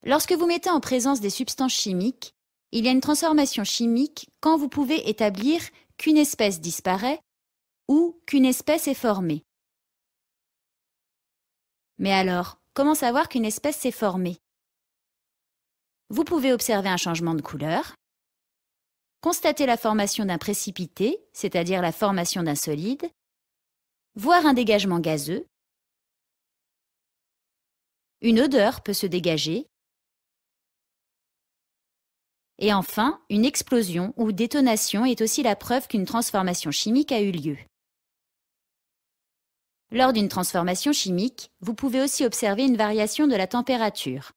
Lorsque vous mettez en présence des substances chimiques, il y a une transformation chimique quand vous pouvez établir qu'une espèce disparaît ou qu'une espèce est formée. Mais alors, comment savoir qu'une espèce s'est formée? Vous pouvez observer un changement de couleur, constater la formation d'un précipité, c'est-à-dire la formation d'un solide, voir un dégagement gazeux, une odeur peut se dégager, et enfin, une explosion ou détonation est aussi la preuve qu'une transformation chimique a eu lieu. Lors d'une transformation chimique, vous pouvez aussi observer une variation de la température.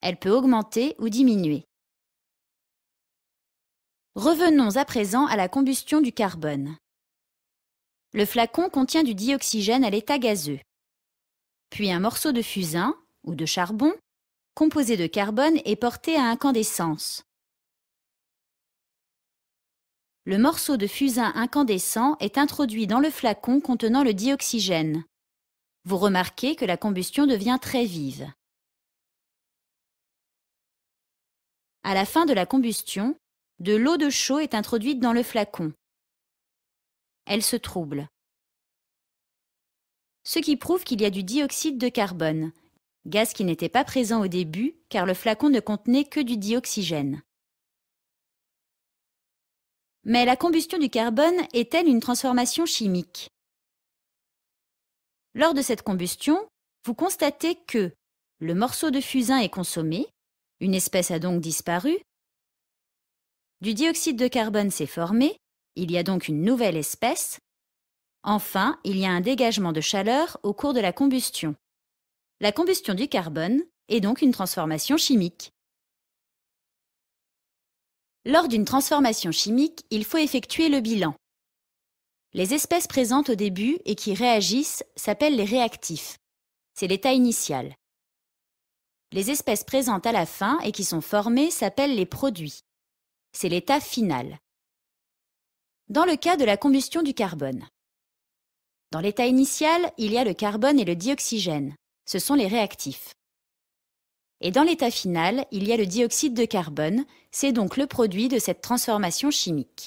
Elle peut augmenter ou diminuer. Revenons à présent à la combustion du carbone. Le flacon contient du dioxygène à l'état gazeux. Puis un morceau de fusain, ou de charbon, composé de carbone est porté à incandescence. Le morceau de fusain incandescent est introduit dans le flacon contenant le dioxygène. Vous remarquez que la combustion devient très vive. À la fin de la combustion, de l'eau de chaux est introduite dans le flacon. Elle se trouble. Ce qui prouve qu'il y a du dioxyde de carbone, gaz qui n'était pas présent au début car le flacon ne contenait que du dioxygène. Mais la combustion du carbone est-elle une transformation chimique? Lors de cette combustion, vous constatez que le morceau de fusain est consommé, une espèce a donc disparu, du dioxyde de carbone s'est formé, il y a donc une nouvelle espèce, enfin, il y a un dégagement de chaleur au cours de la combustion. La combustion du carbone est donc une transformation chimique. Lors d'une transformation chimique, il faut effectuer le bilan. Les espèces présentes au début et qui réagissent s'appellent les réactifs. C'est l'état initial. Les espèces présentes à la fin et qui sont formées s'appellent les produits. C'est l'état final. Dans le cas de la combustion du carbone. Dans l'état initial, il y a le carbone et le dioxygène. Ce sont les réactifs. Et dans l'état final, il y a le dioxyde de carbone, c'est donc le produit de cette transformation chimique.